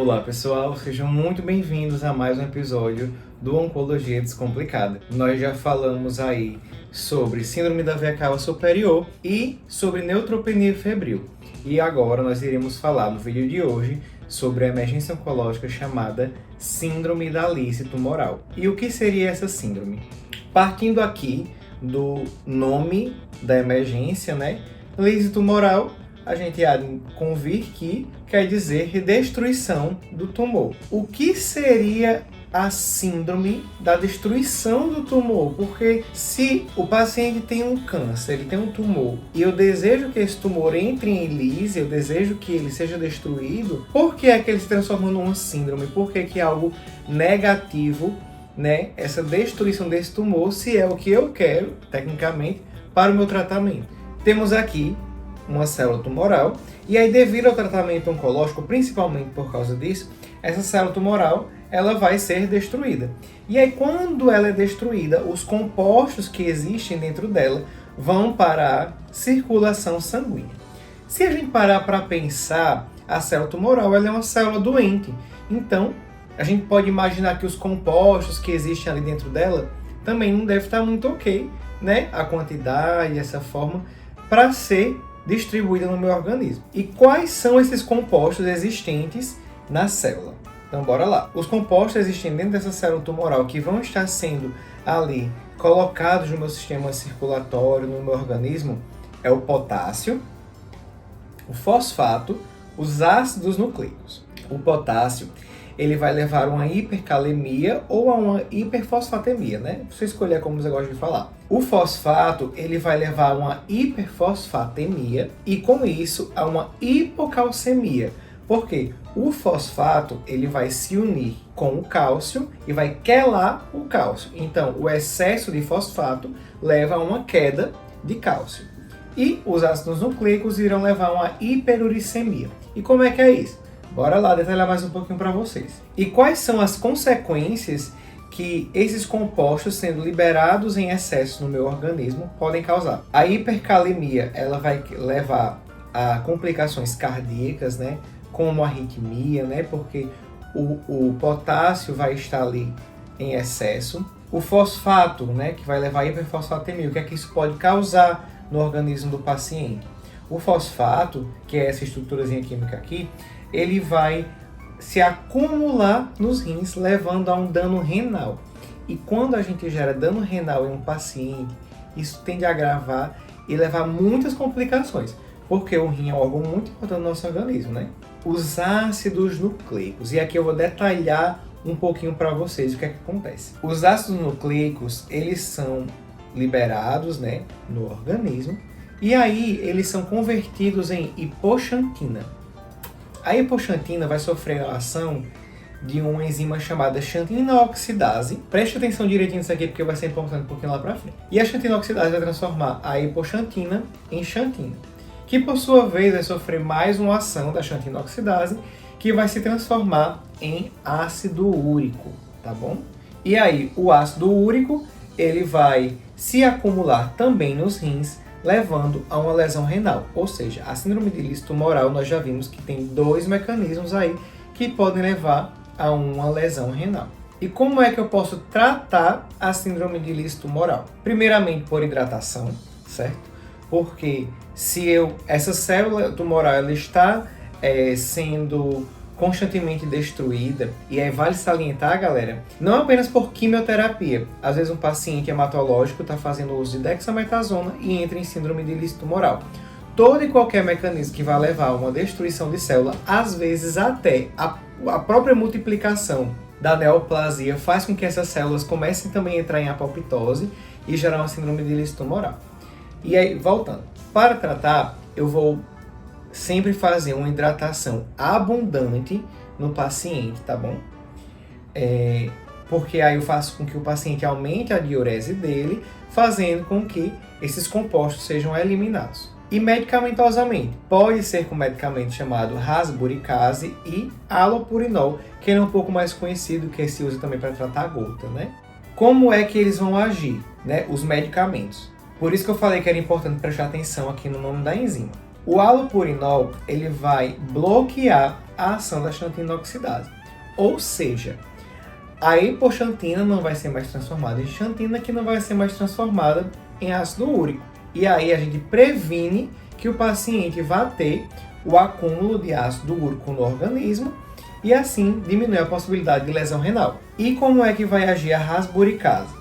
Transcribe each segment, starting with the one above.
Olá pessoal, sejam muito bem-vindos a mais um episódio do Oncologia Descomplicada. Nós já falamos aí sobre síndrome da veia cava superior e sobre neutropenia febril. E agora nós iremos falar no vídeo de hoje sobre a emergência oncológica chamada síndrome da lice tumoral. E o que seria essa síndrome? Partindo aqui do nome da emergência, lice tumoral, a gente há de convir que quer dizer destruição do tumor. O que seria a síndrome da destruição do tumor? Porque se o paciente tem um câncer, ele tem um tumor, e eu desejo que esse tumor entre em lise, eu desejo que ele seja destruído, por que é que ele se transforma numa síndrome? Por que é algo negativo, essa destruição desse tumor, se é o que eu quero, tecnicamente, para o meu tratamento? Temos aqui uma célula tumoral, e aí devido ao tratamento oncológico, principalmente por causa disso, essa célula tumoral ela vai ser destruída. E aí quando ela é destruída, os compostos que existem dentro dela vão para a circulação sanguínea. Se a gente parar para pensar, a célula tumoral ela é uma célula doente, então a gente pode imaginar que os compostos que existem ali dentro dela também não deve estar muito ok, a quantidade, essa forma, para ser distribuída no meu organismo. E quais são esses compostos existentes na célula? Então bora lá. Os compostos existentes dentro dessa célula tumoral que vão estar sendo ali colocados no meu sistema circulatório, no meu organismo, é o potássio, o fosfato, os ácidos nucleicos. O potássio, ele vai levar a uma hipercalemia ou a uma hiperfosfatemia, Você escolher como você gosta de falar. O fosfato, ele vai levar a uma hiperfosfatemia e com isso a uma hipocalcemia. Por quê? O fosfato, ele vai se unir com o cálcio e vai quelar o cálcio. Então, o excesso de fosfato leva a uma queda de cálcio. E os ácidos nucleicos irão levar a uma hiperuricemia. E como é que é isso? Bora lá detalhar mais um pouquinho para vocês. E quais são as consequências que esses compostos sendo liberados em excesso no meu organismo podem causar? A hipercalemia, ela vai levar a complicações cardíacas, como arritmia, porque o potássio vai estar ali em excesso. O fosfato, que vai levar a hiperfosfatemia, o que é que isso pode causar no organismo do paciente? O fosfato, que é essa estruturazinha química aqui, ele vai se acumular nos rins, levando a um dano renal. E quando a gente gera dano renal em um paciente, isso tende a agravar e levar a muitas complicações, porque o rim é um órgão muito importante no nosso organismo, Os ácidos nucleicos, e aqui eu vou detalhar um pouquinho para vocês o que é que acontece. Os ácidos nucleicos, eles são liberados, no organismo, e aí eles são convertidos em hipoxantina. A hipoxantina vai sofrer a ação de uma enzima chamada xantina oxidase. Preste atenção direitinho nisso aqui, porque vai ser importante um pouquinho lá pra frente. E a xantina oxidase vai transformar a hipoxantina em xantina, que por sua vez vai sofrer mais uma ação da xantina oxidase, que vai se transformar em ácido úrico, tá bom? E aí, o ácido úrico, ele vai se acumular também nos rins, levando a uma lesão renal. Ou seja, a síndrome de lice tumoral, nós já vimos que tem dois mecanismos aí que podem levar a uma lesão renal. E como é que eu posso tratar a síndrome de lice tumoral? Primeiramente por hidratação, certo? Porque se essa célula tumoral ela está sendo constantemente destruída, e aí vale salientar, galera, não apenas por quimioterapia. Às vezes um paciente hematológico está fazendo uso de dexametasona e entra em síndrome de lice tumoral. Todo e qualquer mecanismo que vai levar a uma destruição de célula, às vezes até a própria multiplicação da neoplasia faz com que essas células comecem também a entrar em apoptose e gerar uma síndrome de lice tumoral. E aí, voltando, para tratar, eu vou sempre fazer uma hidratação abundante no paciente, tá bom? Porque aí eu faço com que o paciente aumente a diurese dele, fazendo com que esses compostos sejam eliminados. E medicamentosamente, pode ser com medicamento chamado rasburicase e halopurinol, que é um pouco mais conhecido, que se usa também para tratar a gota, Como é que eles vão agir, os medicamentos? Por isso que eu falei que era importante prestar atenção aqui no nome da enzima. O halopurinol, ele vai bloquear a ação da xantina oxidase. Ou seja, a hipoxantina não vai ser mais transformada em xantina, que não vai ser mais transformada em ácido úrico. E aí a gente previne que o paciente vá ter o acúmulo de ácido úrico no organismo e assim diminui a possibilidade de lesão renal. E como é que vai agir a rasburicase?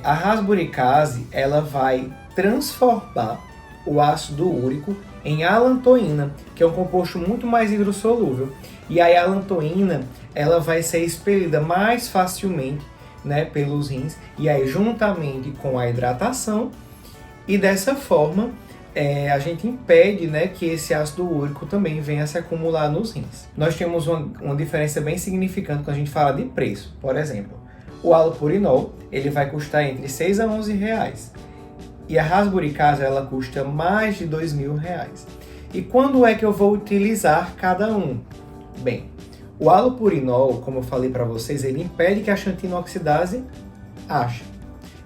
A rasburicase, ela vai transformar o ácido úrico em alantoína, que é um composto muito mais hidrossolúvel. E aí a alantoína, ela vai ser expelida mais facilmente, né, pelos rins, e aí juntamente com a hidratação, e dessa forma a gente impede, né, que esse ácido úrico também venha a se acumular nos rins. Nós temos uma diferença bem significante quando a gente fala de preço. Por exemplo, o halopurinol, ele vai custar entre 6 a 11 reais. E a rasburicase, ela custa mais de R$2.000. E quando é que eu vou utilizar cada um? Bem, o halopurinol, como eu falei para vocês, ele impede que a xantina oxidase haja.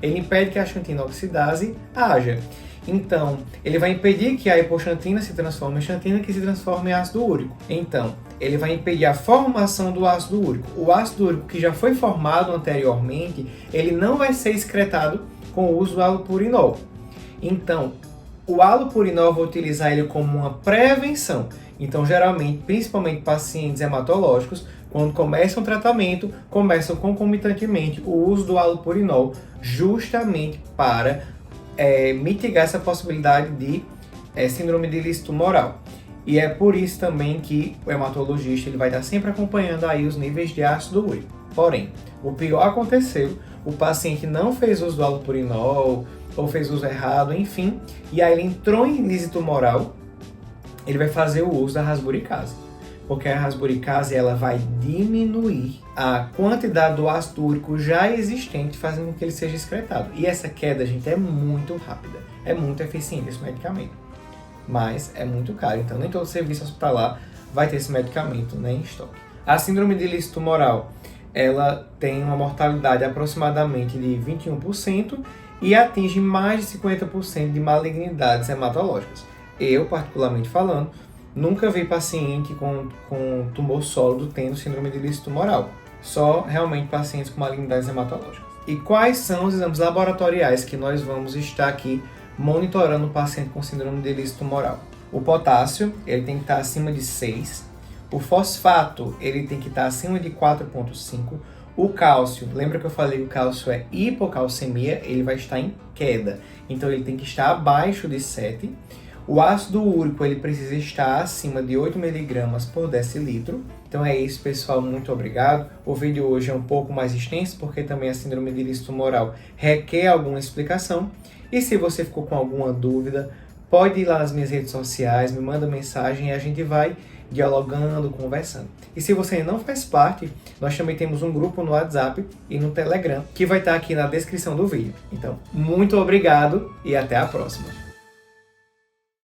Ele impede que a xantina oxidase haja. Então, ele vai impedir que a hipoxantina se transforme em xantina, que se transforme em ácido úrico. Então, ele vai impedir a formação do ácido úrico. O ácido úrico que já foi formado anteriormente, ele não vai ser excretado com o uso do halopurinol. Então, o halopurinol eu vou utilizar ele como uma prevenção. Então, geralmente, principalmente pacientes hematológicos, quando começam o tratamento, começam concomitantemente o uso do halopurinol, justamente para mitigar essa possibilidade de síndrome de ilícito tumoral. E é por isso também que o hematologista ele vai estar sempre acompanhando aí os níveis de ácido úrico. Porém, o pior aconteceu, o paciente não fez uso do halopurinol, ou fez uso errado, enfim, e aí ele entrou em ilícito tumoral, ele vai fazer o uso da rasburicase. Porque a rasburicase ela vai diminuir a quantidade do ácido úrico já existente, fazendo com que ele seja excretado. E essa queda, gente, é muito rápida. É muito eficiente esse medicamento. Mas é muito caro, então nem todo serviço hospitalar vai ter esse medicamento, né, em estoque. A síndrome de ilícito tumoral, ela tem uma mortalidade aproximadamente de 21% e atinge mais de 50% de malignidades hematológicas. Eu, particularmente falando, nunca vi paciente com tumor sólido tendo síndrome de ilícito tumoral. Só realmente pacientes com malignidades hematológicas. E quais são os exames laboratoriais que nós vamos estar aqui monitorando o paciente com síndrome de ilícito tumoral? O potássio, ele tem que estar acima de 6. O fosfato, ele tem que estar acima de 4,5. O cálcio, lembra que eu falei que o cálcio é hipocalcemia, ele vai estar em queda. Então ele tem que estar abaixo de 7. O ácido úrico, ele precisa estar acima de 8 mg por decilitro. Então é isso, pessoal. Muito obrigado. O vídeo hoje é um pouco mais extenso, porque também a síndrome de ilícito tumoral requer alguma explicação. E se você ficou com alguma dúvida, pode ir lá nas minhas redes sociais, me manda mensagem e a gente vai dialogando, conversando. E se você não faz parte, nós também temos um grupo no WhatsApp e no Telegram, que vai estar aqui na descrição do vídeo. Então, muito obrigado e até a próxima.